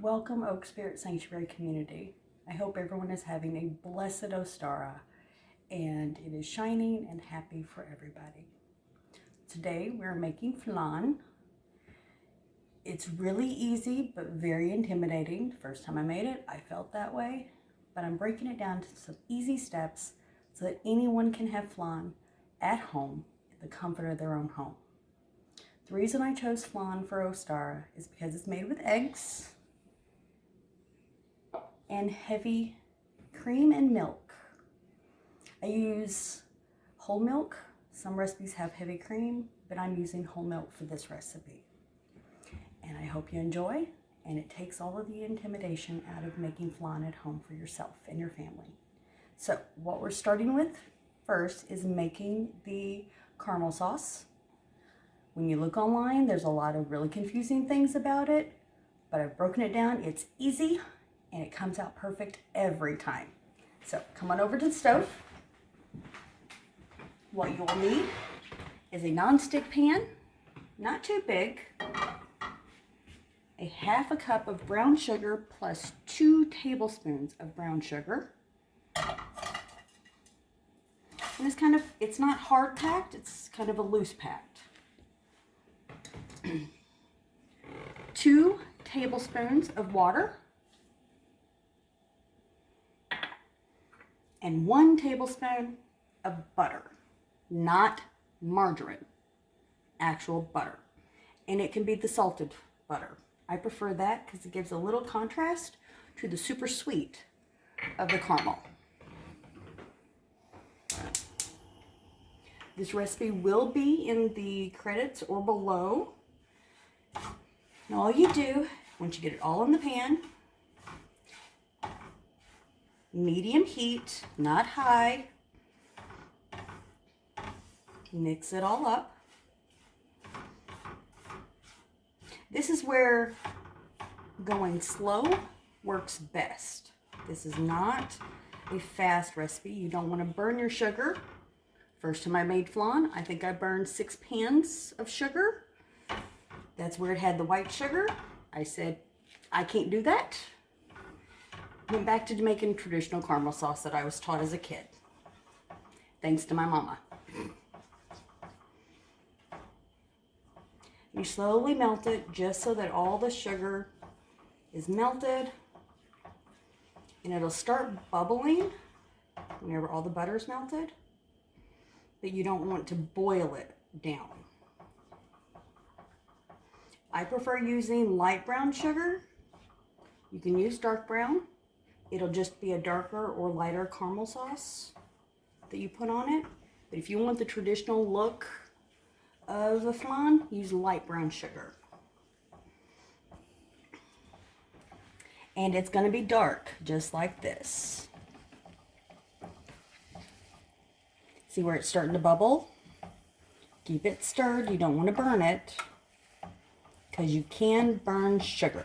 Welcome, Oak Spirit Sanctuary community. I hope everyone is having a blessed Ostara and it is shining and happy for everybody. Today we're making flan. It's really easy but very intimidating. The first time I made it, I felt that way, but I'm breaking it down to some easy steps so that anyone can have flan at home in the comfort of their own home. The reason I chose flan for Ostara is because it's made with eggs and heavy cream and milk. I use whole milk. Some recipes have heavy cream, but I'm using whole milk for this recipe. And I hope you enjoy, and it takes all of the intimidation out of making flan at home for yourself and your family. So what we're starting with first is making the caramel sauce. When you look online, there's a lot of really confusing things about it, but I've broken it down. It's easy and it comes out perfect every time. So come on over to the stove. What you will need is a non-stick pan, not too big, a half a cup of brown sugar plus 2 tablespoons of brown sugar. And it's not hard packed, it's kind of a loose packed. 2 tablespoons of water and 1 tablespoon of butter, not margarine, actual butter. And it can be the salted butter. I prefer that because it gives a little contrast to the super sweet of the caramel. This recipe will be in the credits or below. And all you do, once you get it all in the pan, medium heat, not high, mix it all up. This is where going slow works best. This is not a fast recipe. You don't want to burn your sugar. First time I made flan, I think I burned 6 pans of sugar. That's where it had the white sugar. I said, I can't do that. Went back to making traditional caramel sauce that I was taught as a kid. Thanks to my mama. You slowly melt it just so that all the sugar is melted. And it'll start bubbling whenever all the butter is melted. But you don't want to boil it down. I prefer using light brown sugar. You can use dark brown. It'll just be a darker or lighter caramel sauce that you put on it. But if you want the traditional look of a flan, use light brown sugar. And it's going to be dark, just like this. See where it's starting to bubble? Keep it stirred. You don't want to burn it, because you can burn sugar.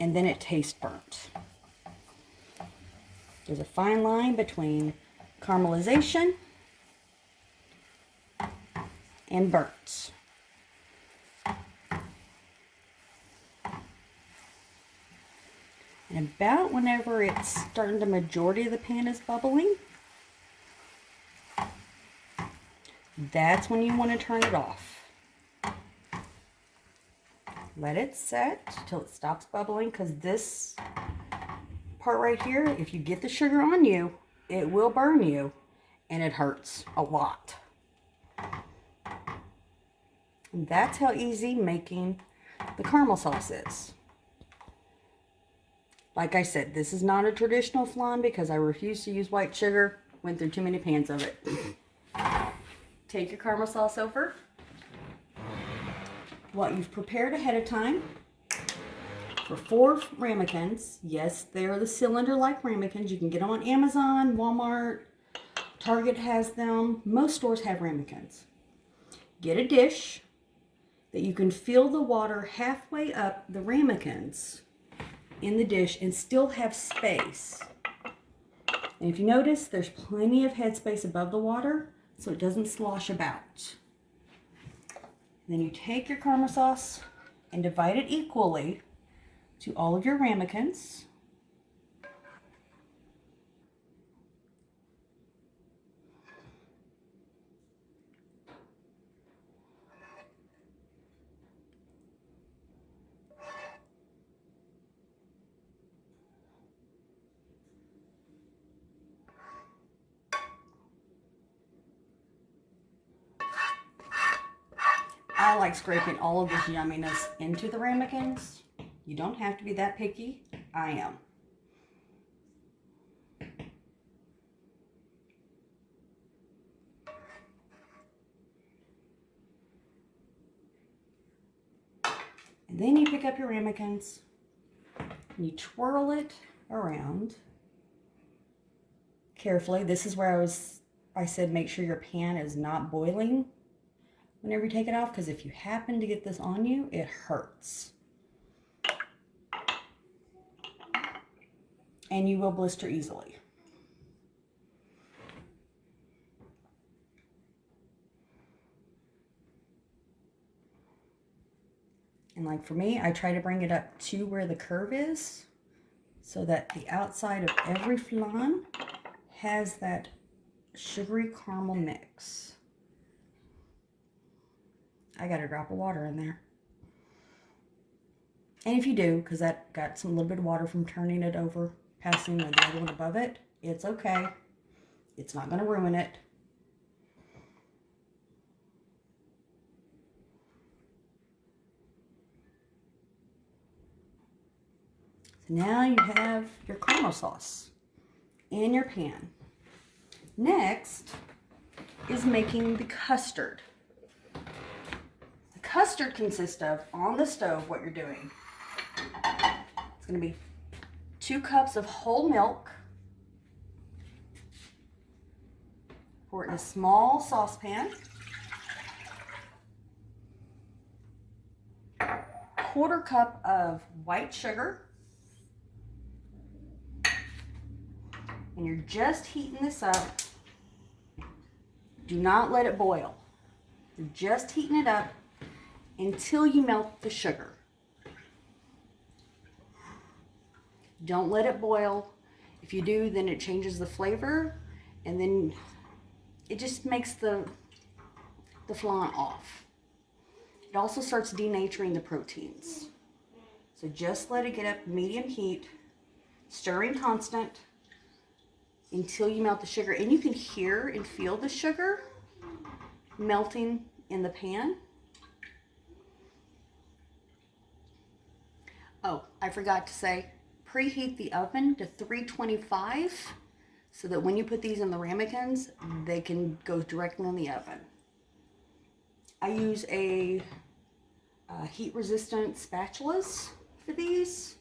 And then it tastes burnt. There's a fine line between caramelization and burnt. And about whenever it's starting, the majority of the pan is bubbling, that's when you want to turn it off. Let it set till it stops bubbling, because this part right here, if you get the sugar on you, it will burn you, and it hurts a lot. And that's how easy making the caramel sauce is. Like I said, this is not a traditional flan because I refuse to use white sugar. Went through too many pans of it. Take your caramel sauce over. What you've prepared ahead of time for 4 ramekins. Yes, they're the cylinder-like ramekins. You can get them on Amazon, Walmart, Target has them. Most stores have ramekins. Get a dish that you can fill the water halfway up the ramekins in the dish and still have space. And if you notice, there's plenty of headspace above the water so it doesn't slosh about. Then you take your caramel sauce and divide it equally to all of your ramekins. I like scraping all of this yumminess into the ramekins. You don't have to be that picky. I am. And then you pick up your ramekins and you twirl it around carefully. This is where I said make sure your pan is not boiling whenever you take it off, because if you happen to get this on you, it hurts. And you will blister easily. And like for me, I try to bring it up to where the curve is so that the outside of every flan has that sugary caramel mix. I got a drop of water in there. And if you do, because that got a little bit of water from turning it over, passing the other one above it, it's okay. It's not going to ruin it. So now you have your caramel sauce in your pan. Next is making the custard. The custard consists of, on the stove, what you're doing. It's going to be 2 cups of whole milk. Pour it in a small saucepan. 1/4 cup of white sugar. And you're just heating this up. Do not let it boil. You're just heating it up until you melt the sugar. Don't let it boil. If you do, then it changes the flavor, and then it just makes the flan off. It also starts denaturing the proteins. So just let it get up medium heat, stirring constant until you melt the sugar. And you can hear and feel the sugar melting in the pan. Oh, I forgot to say, preheat the oven to 325 so that when you put these in the ramekins, they can go directly in the oven. I use a heat-resistant spatulas for these.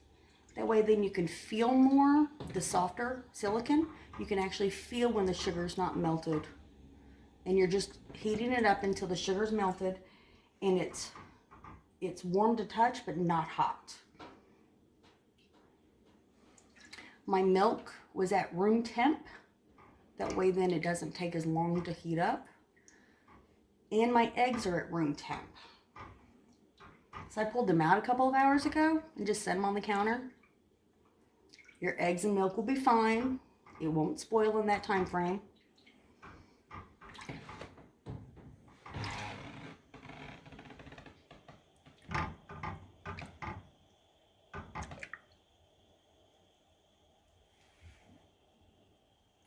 That way then you can feel more the softer silicone. You can actually feel when the sugar's not melted. And you're just heating it up until the sugar's melted and it's warm to touch but not hot. My milk was at room temp. That way then it doesn't take as long to heat up. And my eggs are at room temp. So I pulled them out a couple of hours ago and just set them on the counter. Your eggs and milk will be fine. It won't spoil in that time frame.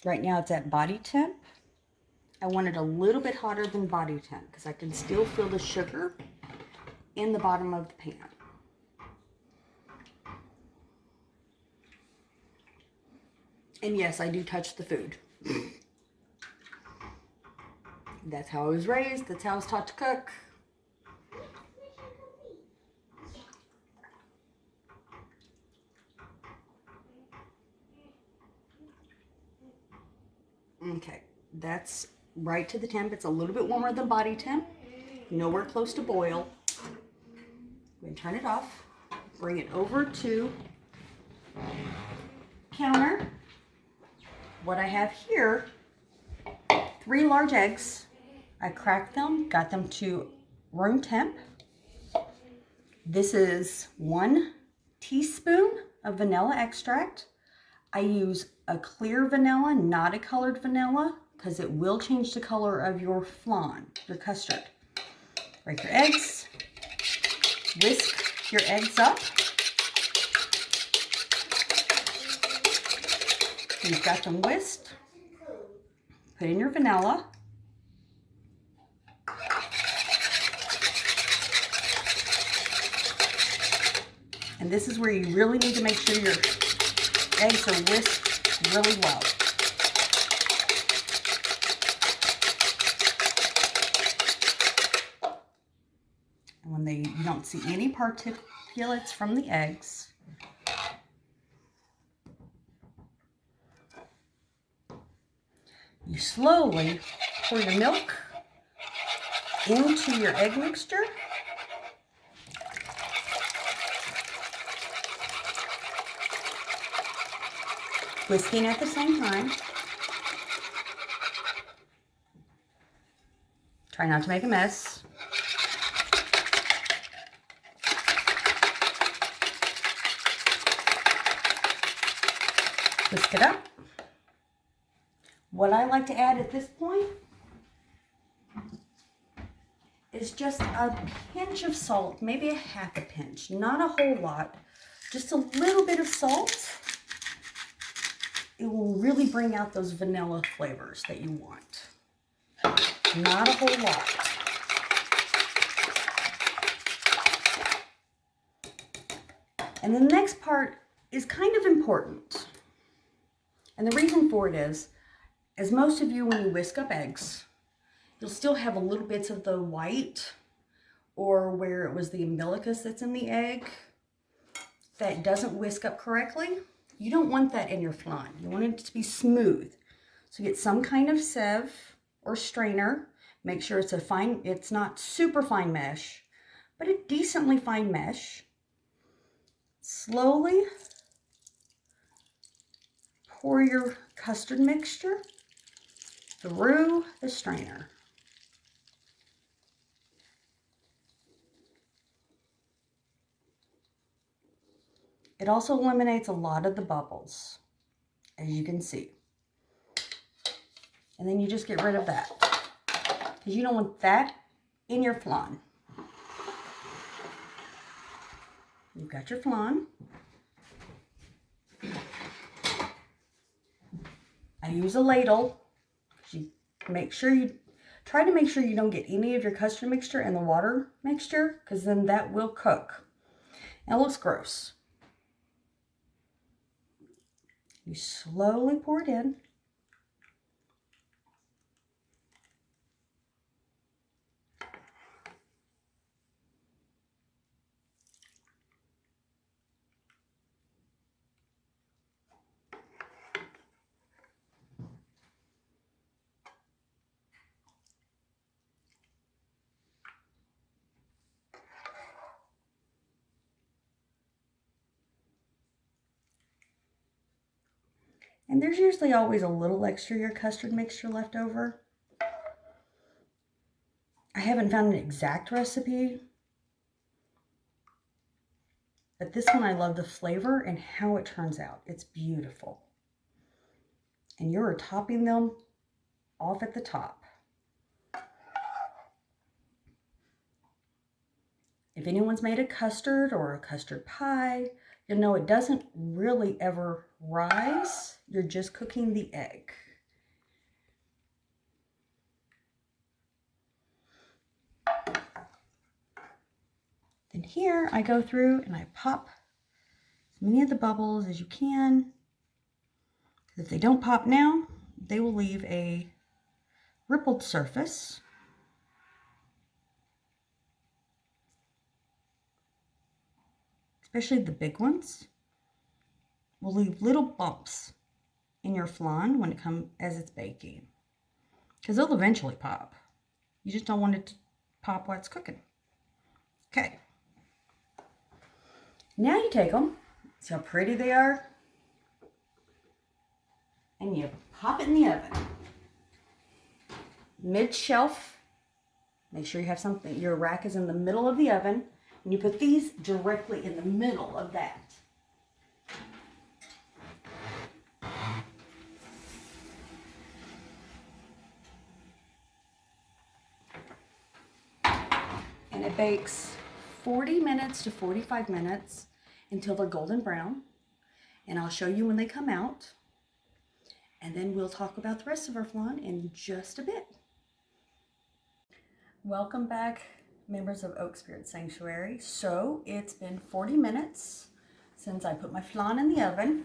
Right now it's at body temp. I want it a little bit hotter than body temp because I can still feel the sugar in the bottom of the pan. And yes, I do touch the food. That's how I was raised. That's how I was taught to cook. Okay, that's right to the temp. It's a little bit warmer than body temp. Nowhere close to boil. Go ahead and turn it off. Bring it over to counter. What I have here, 3 large eggs. I cracked them, got them to room temp. This is 1 teaspoon of vanilla extract. I use a clear vanilla, not a colored vanilla, because it will change the color of your flan, your custard. Break your eggs. Whisk your eggs up. You've got them whisked. Put in your vanilla. And this is where you really need to make sure your eggs are whisked really well. And when you don't see any particulates from the eggs, you slowly pour your milk into your egg mixture. Whisking at the same time. Try not to make a mess. Whisk it up. What I like to add at this point is just a pinch of salt, maybe a half a pinch, not a whole lot, just a little bit of salt. It will really bring out those vanilla flavors that you want. Not a whole lot. And the next part is kind of important. And the reason for it is, as most of you, when you whisk up eggs, you'll still have a little bits of the white or where it was the umbilicus that's in the egg that doesn't whisk up correctly. You don't want that in your flan. You want it to be smooth. So get some kind of sieve or strainer. Make sure it's not super fine mesh, but a decently fine mesh. Slowly pour your custard mixture through the strainer. It also eliminates a lot of the bubbles, as you can see. And then you just get rid of that, because you don't want that in your flan. You've got your flan. I use a ladle. You try to make sure you don't get any of your custard mixture in the water mixture, because then that will cook. And it looks gross. You slowly pour it in. And there's usually always a little extra your custard mixture left over. I haven't found an exact recipe, but this one I love the flavor and how it turns out. It's beautiful. And you're topping them off at the top. If anyone's made a custard or a custard pie, you'll know it doesn't really ever rise. You're just cooking the egg. Then here I go through and I pop as many of the bubbles as you can. If they don't pop now, they will leave a rippled surface. Especially the big ones, will leave little bumps in your flan when as it's baking, because they'll eventually pop. You just don't want it to pop while it's cooking. Okay. Now you take them. See how pretty they are, and you pop it in the oven. Mid-shelf. Make sure you have something. Your rack is in the middle of the oven. And you put these directly in the middle of that. And it bakes 40 minutes to 45 minutes until they're golden brown. And I'll show you when they come out. And then we'll talk about the rest of our flan in just a bit. Welcome back, members of Oak Spirit Sanctuary. So it's been 40 minutes since I put my flan in the oven.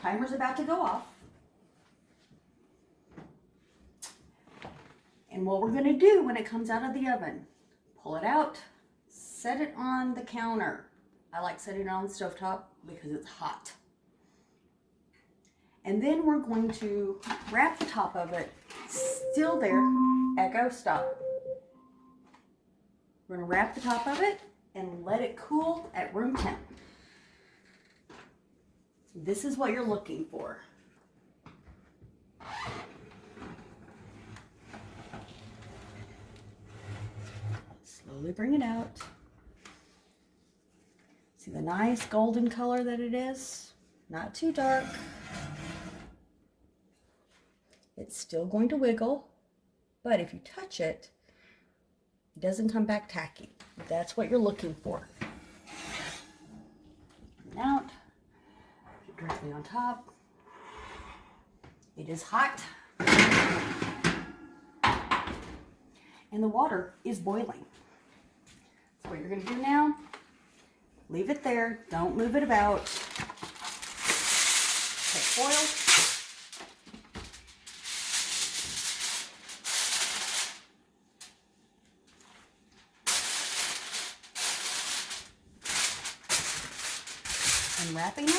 Timer's about to go off. And what we're gonna do when it comes out of the oven, pull it out, set it on the counter. I like setting it on the stovetop because it's hot. And then we're going to wrap the top of it, still there, echo, stop. We're gonna wrap the top of it and let it cool at room temp. This is what you're looking for. Slowly bring it out. See the nice golden color that it is? Not too dark. It's still going to wiggle, but if you touch it, it doesn't come back tacky. That's what you're looking for. And out, directly on top. It is hot. And the water is boiling. So what you're going to do now, leave it there. Don't move it about. Take foil. And wrapping it.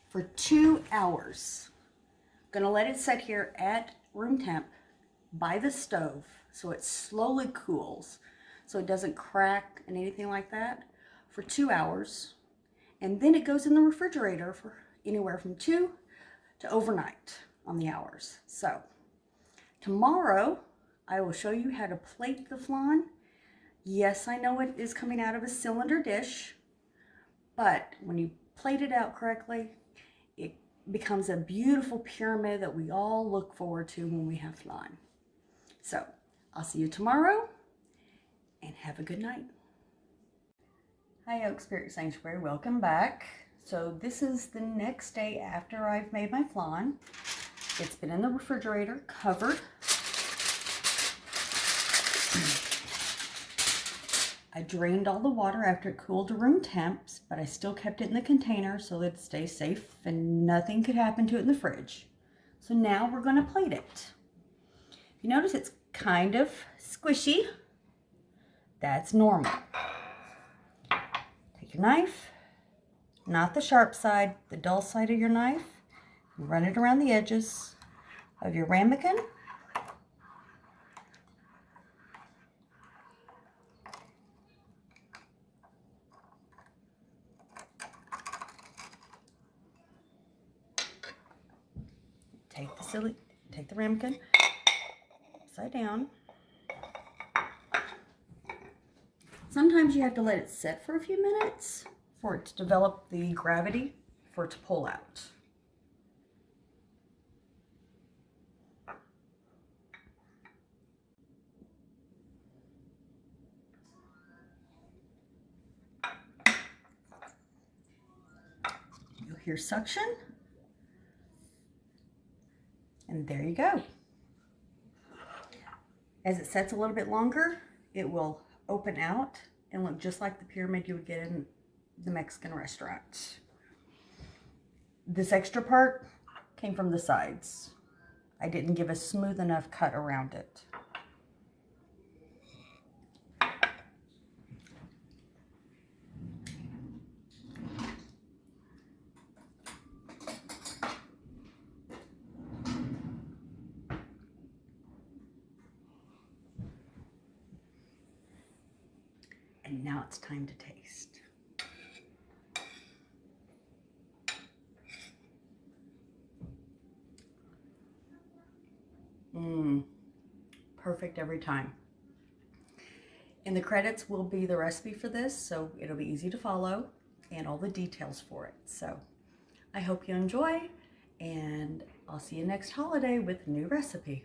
For 2 hours. Gonna let it sit here at room temp by the stove so it slowly cools so it doesn't crack and anything like that for 2 hours. And then it goes in the refrigerator for anywhere from 2 to overnight on the hours. So tomorrow I will show you how to plate the flan. Yes, I know it is coming out of a cylinder dish, but when you plate it out correctly, it becomes a beautiful pyramid that we all look forward to when we have flan. So I'll see you tomorrow and have a good night. Hi, Oak Spirit Sanctuary, welcome back. So this is the next day after I've made my flan. It's been in the refrigerator, covered. I drained all the water after it cooled to room temps, but I still kept it in the container so that it stays safe and nothing could happen to it in the fridge. So now we're going to plate it. If you notice, it's kind of squishy. That's normal. Take your knife, not the sharp side, the dull side of your knife, and run it around the edges of your ramekin. Take the ramekin upside down. Sometimes you have to let it sit for a few minutes for it to develop the gravity for it to pull out. You'll hear suction. And there you go. As it sets a little bit longer, it will open out and look just like the pyramid you would get in the Mexican restaurant. This extra part came from the sides. I didn't give a smooth enough cut around it. And now it's time to taste. perfect every time. In the credits will be the recipe for this, so it'll be easy to follow and all the details for it. So I hope you enjoy, and I'll see you next holiday with a new recipe.